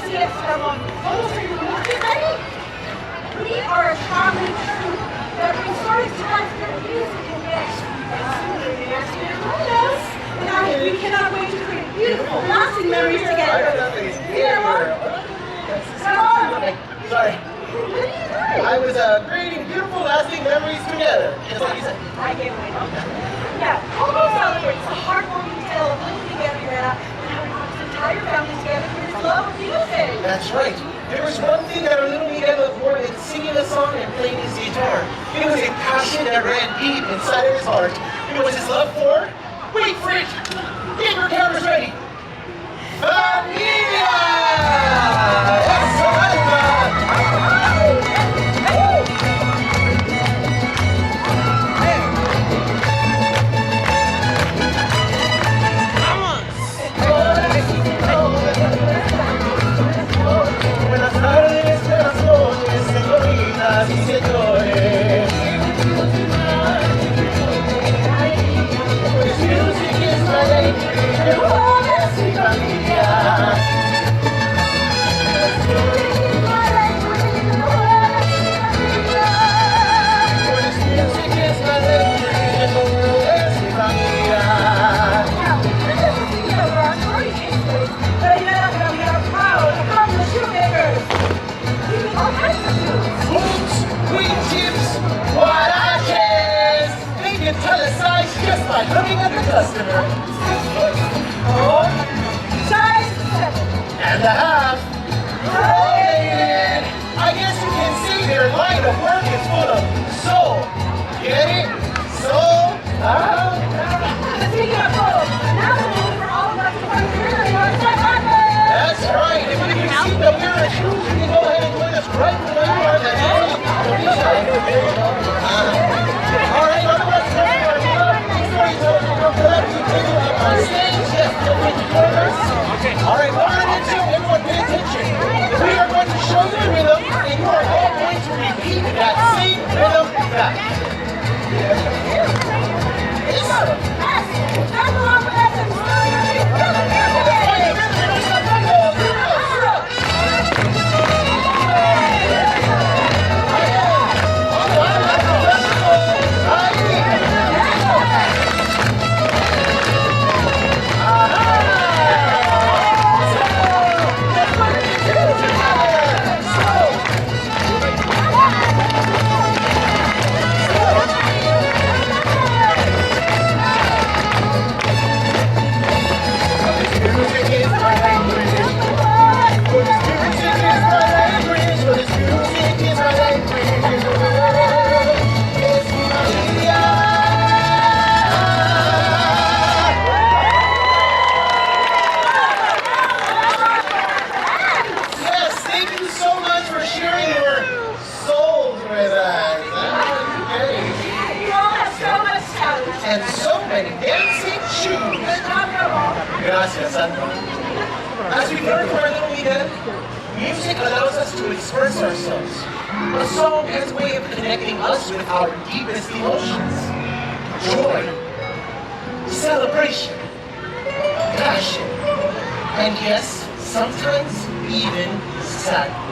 Así es, Ramón. ¿Todos are you ready? We are a traveling troupe that brings stories to life through music and dance. We cannot wait to create beautiful, lasting memories together. Come on! Sorry. What are you doing? I was creating beautiful, lasting memories together, just like you said. I can't wait. Yeah, Coco celebrates the heartwarming tale of living together and how he brought his entire family together for his love of music. That's right. There was one thing that our little Miguel loved more than singing a song and playing his guitar. It was a passion that ran deep inside of his heart. It was his love for, wait for it, get your cameras ready, Familia! That's Buenas tardes, buenas noches, señoritas y señores. Pues music is my language, el amor es mi familia. Pues music is my language, el amor es mi familia. Boots, wheat chips, what I chance. They can tell the size just by looking at the customer. Oh, Size 7.5. Prorated. I guess you can see their line of work is full of soul. Get it? Soul. Speaking of Coco, now the moment for all of us to find really our That's right. If you can see the mirror shoes, you can go ahead and join us right where you are. That's it. All right, let's go. On stage, yes, okay. All right, what we're going to do, everyone pay attention. We are going to show you the rhythm, and you are all going to repeat that same rhythm back. And so many dancing shoes. Gracias, Sandra. As we learned from our little Miguel, music allows us to express ourselves. A song has a way of connecting us with our deepest emotions. Joy, celebration, passion, and yes, sometimes even sadness.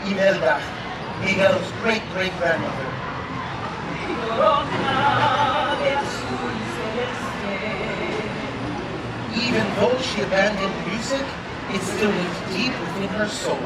Imelda, Miguel's great-great-grandmother. Even though she abandoned music, it still lives deep within her soul.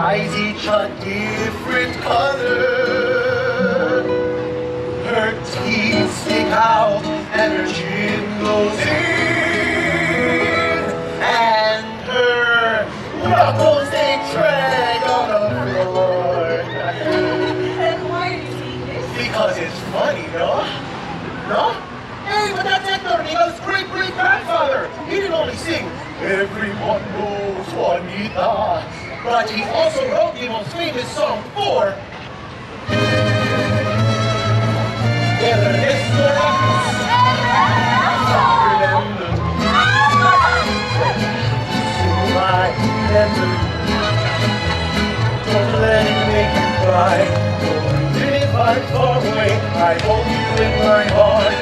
eyes each a different color. Her teeth stick out and her chin goes in, and her knuckles they drag on the floor. And why do you see this? Because it's funny, no? No? Hey, but that's Hector Nico's great-great-grandfather. He didn't only sing "Everyone Knows Juanita," but he also wrote the most famous song for Ernesto Don't let it make you cry. Even if I'm far away, I hold you in my heart. I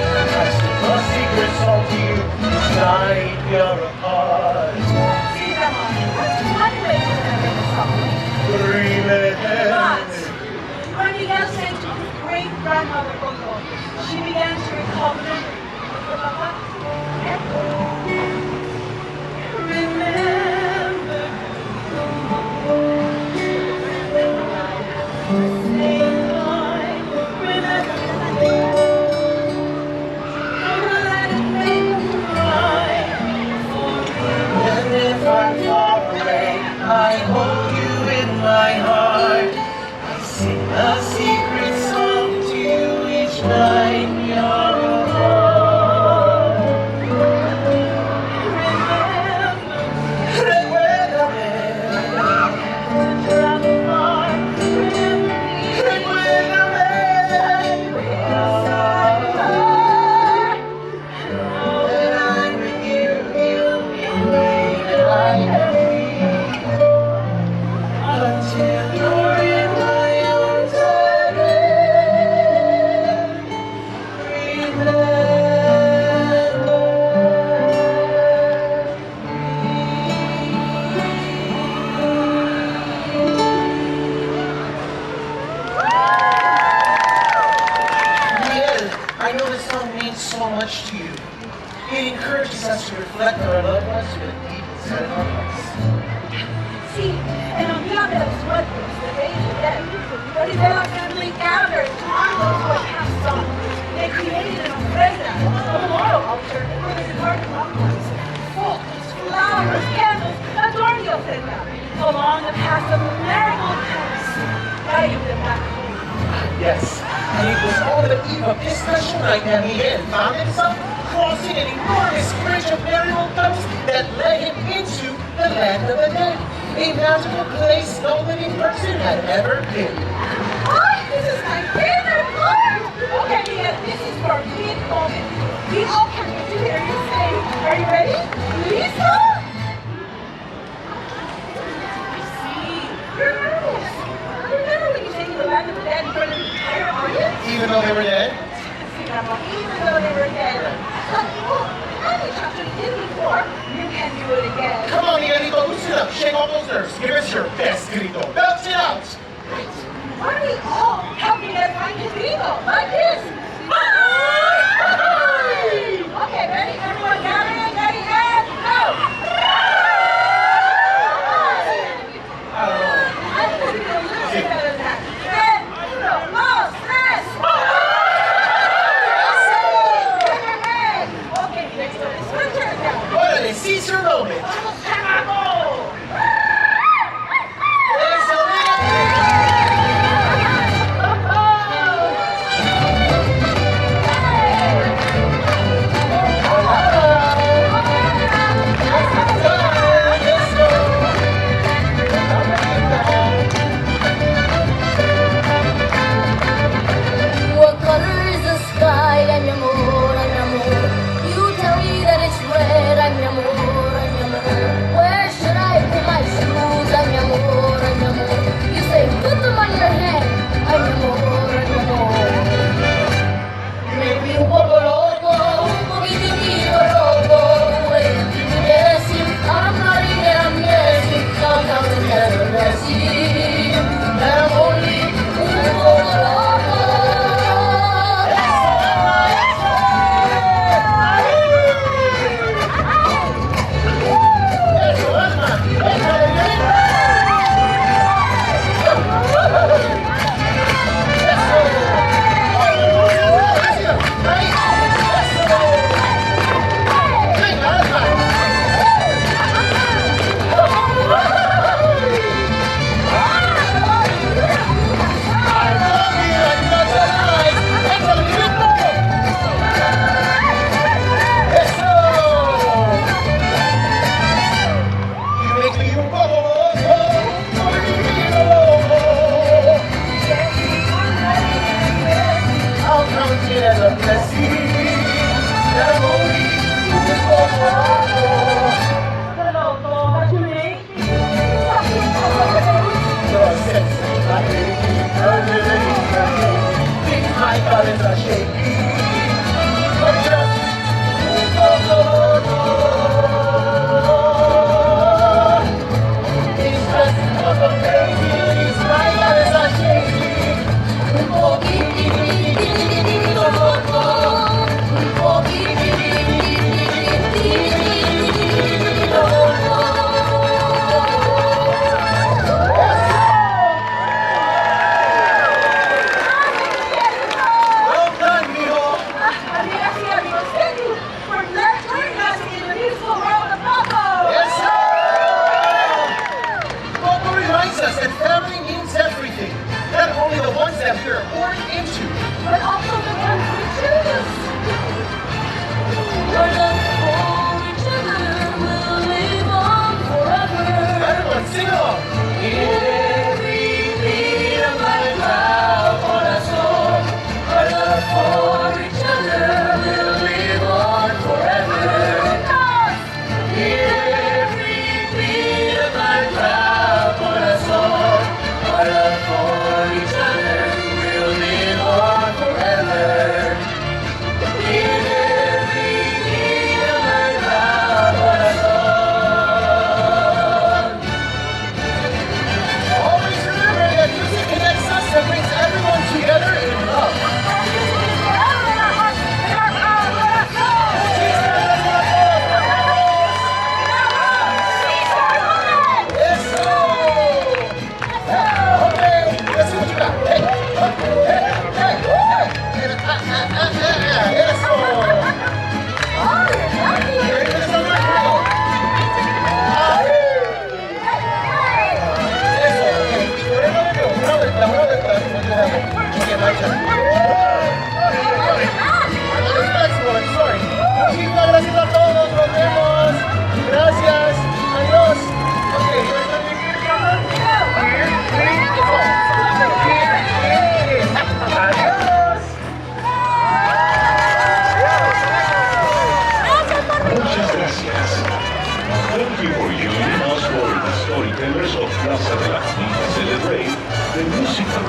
sing a secret song to you each night we are apart. See them on. That's one way to remember the song. But when he began saying to his great-grandmother Coco, she began to recall memories of her papa. Remember, I hold you in my heart. I sing a secret song to you each night we are apart. It encourages us to reflect on our loved ones with a deep set of our hearts. See, and on the other side, the days of death, but in their family gathered to honor those who had passed on. They created an ofrenda, a memorial altar for the departed loved ones. Focus, flowers, candles, adorn the ofrenda along the path of the marigold paths, guiding them back home. Yes, and it was on the eve of this special night that Miguel found himself crossing an enormous bridge of marigold petals that led him into the land of the dead, a magical place no living person had ever been. Oh, this is my favorite part! Okay, Miguel, this is your big moment. We all can't wait to hear you sing. Are you ready? Lisa? I see. You're nervous. Remember when you sang the land of the dead in front of the entire audience? Even though they were dead? Even though they were dead. Any chapter you did before, you can do it again. Come on, Miguelito, loosen up. Shake all those nerves. Give us your best grito. Belch it out. Why are we all helping us find his grito? Like this. Okay, ready? Everyone gather in, ready, and go! I think we can do a little bit better than that. And, dos, tres. Okay, next one is your turn now. Órale, seize your moment. Vamos, chamaco! What color is the sky? Ay, mi amor, ay, mi amor. You tell me that it's red. Ay, mi amor, ay, mi amor. Where should I put my shoes? Ay, mi amor, ay, mi amor. You say put them on your head. Ay, mi amor, ay, mi amor. Maybe un poco loco, un poquitito loco. Wait, you guessing? I'm not even, I'm guessing. Sometimes I'm never guessing. That I'm only un poco loco. babies, my lives are changing. Un poquitito poco, un poquitito poco. Well done, mijo. Amigas y amigos, thank you for lecturing us in the beautiful world of Coco. Yes, sir. Coco reminds us that family means everything. Not only the ones that we are born into. But also the ones we choose. Our love for each other will live on forever. Everyone, sing along. Every beat of my proud corazón, our love for each other will live on forever. Every beat of my proud corazón, our love for each other will live on forever. Every beat of my proud corazón. Always remember that music connects us and brings everyone together in love. Forever in our hearts and our corazón. Yes, sir. Okay, let's see what you got. Hey, hey, hey, hey. Yes, sir. Here it is on my phone. Muchísimas gracias a todos, nos vemos. Gracias, adiós. Okay, here adiós. Muchas gracias. Thank you for joining us for the Storytellers of Plaza de la Familia Celebrate the musical